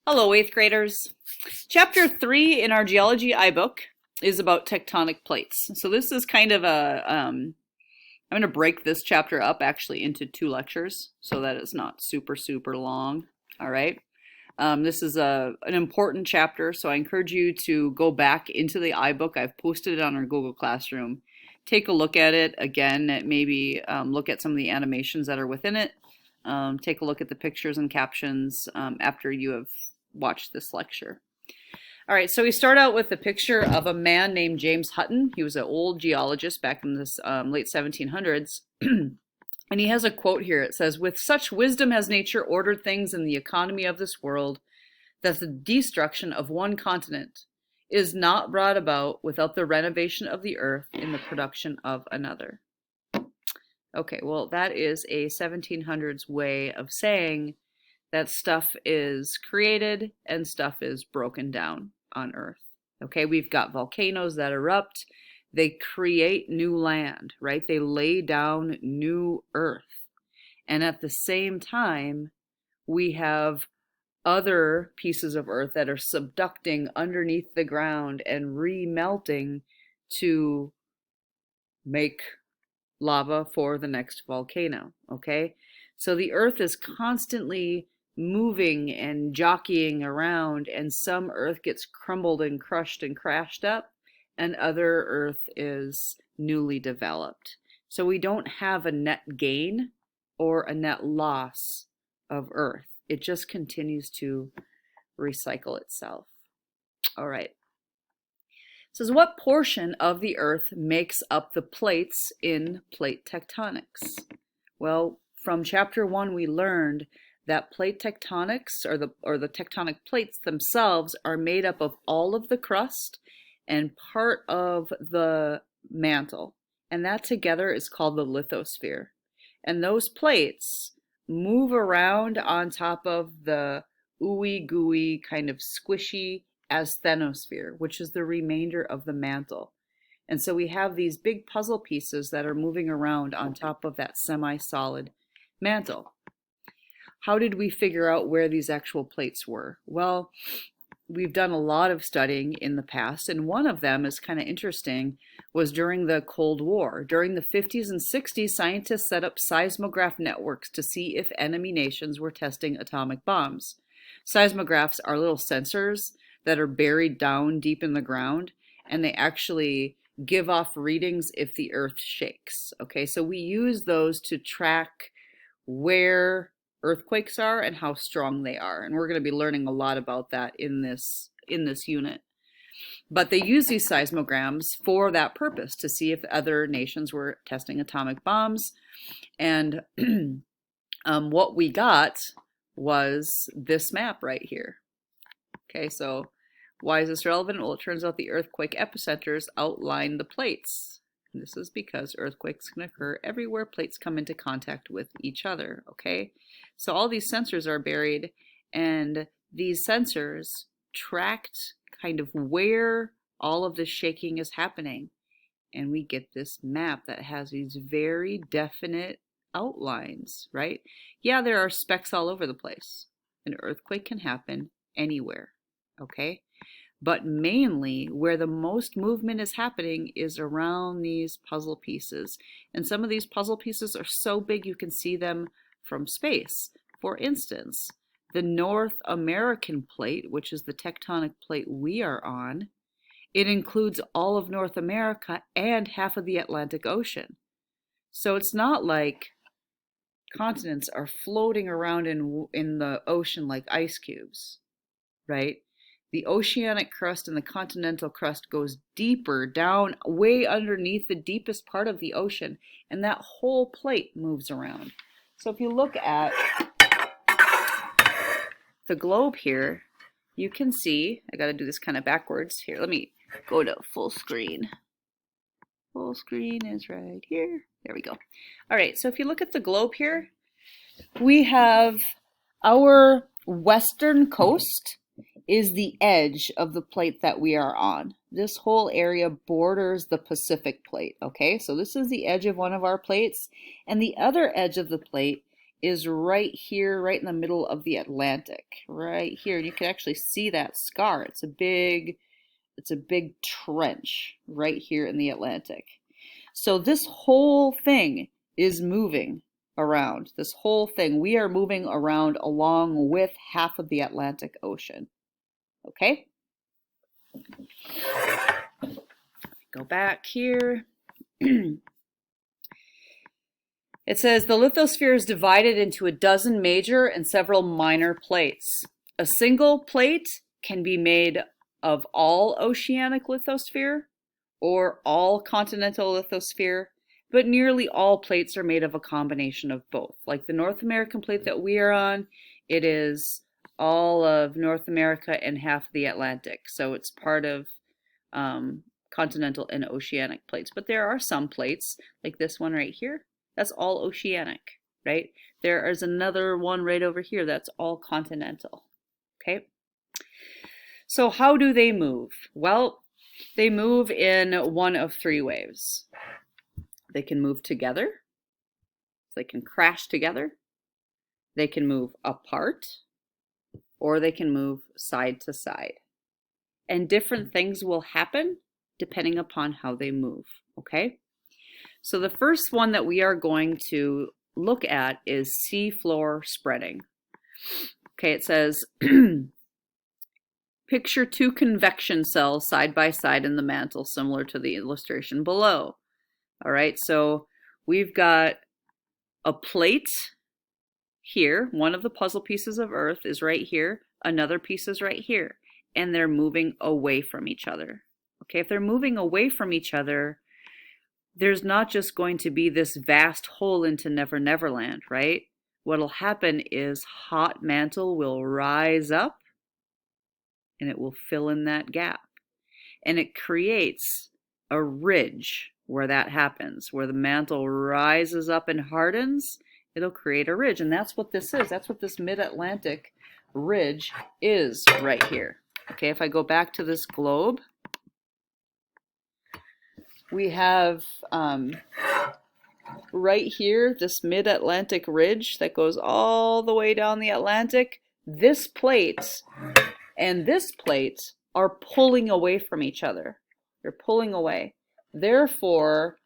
Hello, 8th graders. Chapter 3 in our geology iBook is about tectonic plates. So this is kind of I'm going to break this chapter up actually into 2 lectures so that it's not super long. All right. This is an important chapter, so I encourage you to go back into the iBook. I've posted it on our Google Classroom. Take a look at it again, maybe look at some of the animations that are within it. Take a look at the pictures and captions after you have watched this lecture. All right, so we start out with the picture of a man named James Hutton. He was an old geologist back in the late 1700s. And he has a quote here. It says, "With such wisdom has nature ordered things in the economy of this world, that the destruction of one continent is not brought about without the renovation of the earth in the production of another." Okay, well, that is a 1700s way of saying that stuff is created and stuff is broken down on Earth. Okay, we've got volcanoes that erupt. They create new land, right? They lay down new Earth. And at the same time, we have other pieces of Earth that are subducting underneath the ground and remelting to make lava for the next volcano, okay? So the Earth is constantly moving and jockeying around, and some Earth gets crumbled and crushed and crashed up, and other Earth is newly developed. So we don't have a net gain or a net loss of Earth. It just continues to recycle itself. All right. It says, what portion of the Earth makes up the plates in plate tectonics? Well, from chapter 1 we learned that plate tectonics, or the tectonic plates themselves, are made up of all of the crust and part of the mantle. And that together is called the lithosphere. And those plates move around on top of the ooey gooey kind of squishy asthenosphere, which is the remainder of the mantle. And so we have these big puzzle pieces that are moving around on top of that semi-solid mantle. How did we figure out where these actual plates were? Well, we've done a lot of studying in the past, and one of them is kind of interesting, was during the Cold War. During the 50s and 60s, scientists set up seismograph networks to see if enemy nations were testing atomic bombs. Seismographs are little sensors that are buried down deep in the ground, and they actually give off readings if the earth shakes. Okay, so we use those to track where earthquakes are and how strong they are, and we're going to be learning a lot about that in this unit. But they use these seismograms for that purpose, to see if other nations were testing atomic bombs. And what we got was this map right here. Okay, so why is this relevant? Well, it turns out the earthquake epicenters outline the plates. And this is because earthquakes can occur everywhere plates come into contact with each other, okay? So all these sensors are buried, and these sensors tracked kind of where all of this shaking is happening. And we get this map that has these very definite outlines, right? Yeah, there are specks all over the place. An earthquake can happen anywhere, okay? But mainly where the most movement is happening is around these puzzle pieces. And some of these puzzle pieces are so big you can see them from space. For instance, the North American plate, which is the tectonic plate we are on, it includes all of North America and half of the Atlantic Ocean. So it's not like continents are floating around in the ocean like ice cubes, right? The oceanic crust and the continental crust goes deeper down, way underneath the deepest part of the ocean, and that whole plate moves around. So if you look at the globe here, you can see, I gotta do this kind of backwards. Here, let me go to full screen. Full screen is right here. There we go. All right, so if you look at the globe here, we have our western coast is the edge of the plate that we are on. This whole area borders the Pacific plate, okay? So this is the edge of one of our plates, and the other edge of the plate is right here, right in the middle of the Atlantic, right here. And you can actually see that scar. It's a big trench right here in the Atlantic. So this whole thing is moving around. This whole thing, we are moving around along with half of the Atlantic Ocean. Okay? Go back here. It says the lithosphere is divided into a dozen major and several minor plates. A single plate can be made of all oceanic lithosphere or all continental lithosphere, but nearly all plates are made of a combination of both. Like the North American plate that we are on, it is all of North America and half the Atlantic. So it's part of continental and oceanic plates. But there are some plates, like this one right here, that's all oceanic, right? There is another one right over here that's all continental, okay? So how do they move? Well, they move in one of three ways. They can move together, they can crash together, they can move apart, or they can move side to side. And different things will happen depending upon how they move, okay? So the first one that we are going to look at is seafloor spreading. Okay, it says, picture two convection cells side by side in the mantle, similar to the illustration below. All right, so we've got a plate here. One of the puzzle pieces of Earth is right here. Another piece is right here. And they're moving away from each other. Okay, if they're moving away from each other, there's not just going to be this vast hole into Never Never Land, right? What'll happen is hot mantle will rise up and it will fill in that gap. And it creates a ridge where that happens, where the mantle rises up and hardens, it'll create a ridge. And that's what this is. That's what this mid-Atlantic ridge is right here. Okay, if I go back to this globe, we have right here this mid-Atlantic ridge that goes all the way down the Atlantic. This plate and this plate are pulling away from each other. They're pulling away. Therefore,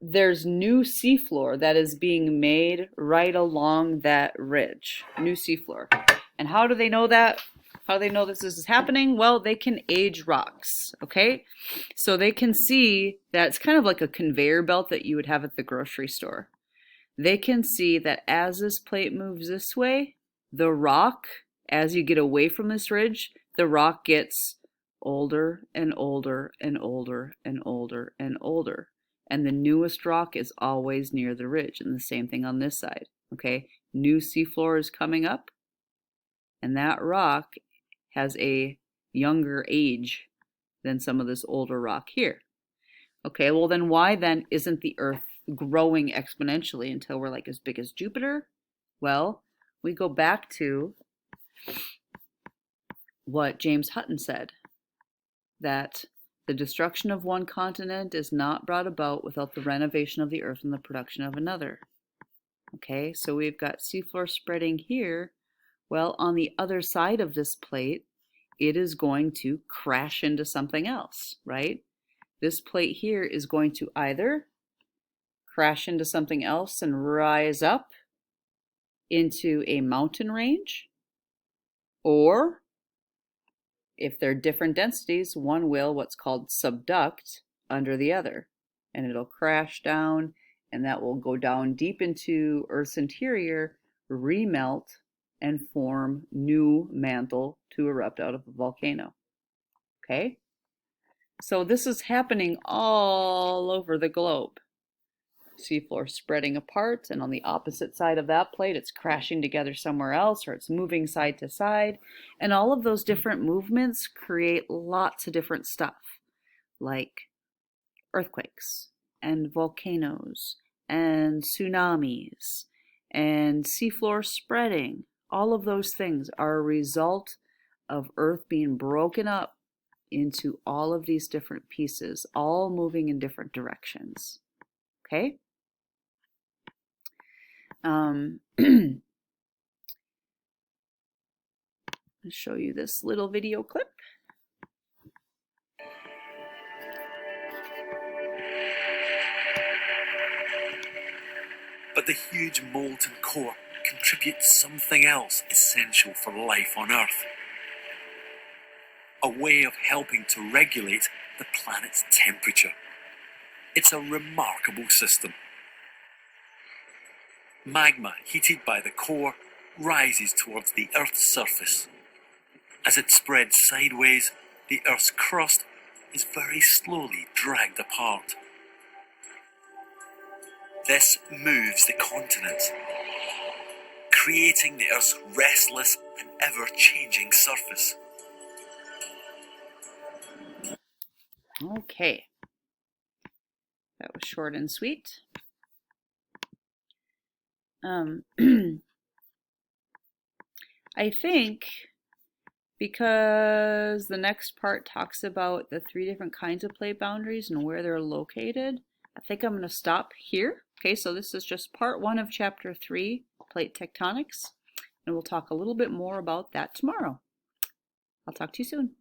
there's new seafloor that is being made right along that ridge. New seafloor. And how do they know that? How do they know this is happening? Well, they can age rocks, okay? So they can see that it's kind of like a conveyor belt that you would have at the grocery store. They can see that as this plate moves this way, the rock, as you get away from this ridge, the rock gets older and older and older and older and older. And the newest rock is always near the ridge. And the same thing on this side, okay? New seafloor is coming up, and that rock has a younger age than some of this older rock here. Okay, well then why then isn't the Earth growing exponentially until we're like as big as Jupiter? Well, we go back to what James Hutton said, that the destruction of one continent is not brought about without the renovation of the Earth and the production of another. Okay, so we've got seafloor spreading here. Well, on the other side of this plate, it is going to crash into something else, right? This plate here is going to either crash into something else and rise up into a mountain range, or if they're different densities, one will what's called subduct under the other, and it'll crash down, and that will go down deep into Earth's interior, remelt, and form new mantle to erupt out of a volcano. Okay? So this is happening all over the globe. Seafloor spreading apart, and on the opposite side of that plate, it's crashing together somewhere else, or it's moving side to side. And all of those different movements create lots of different stuff, like earthquakes, and volcanoes, and tsunamis, and seafloor spreading. All of those things are a result of Earth being broken up into all of these different pieces, all moving in different directions. Okay? I'll show you this little video clip. But the huge molten core contributes something else essential for life on Earth. A way of helping to regulate the planet's temperature. It's a remarkable system. Magma heated by the core rises towards the Earth's surface. As it spreads sideways, the Earth's crust is very slowly dragged apart. This moves the continents, creating the Earth's restless and ever-changing surface. Okay, that was short and sweet. I think because the next part talks about the 3 different kinds of plate boundaries and where they're located, I think I'm going to stop here. Okay, so this is just part 1 of chapter 3, plate tectonics, and we'll talk a little bit more about that tomorrow. I'll talk to you soon.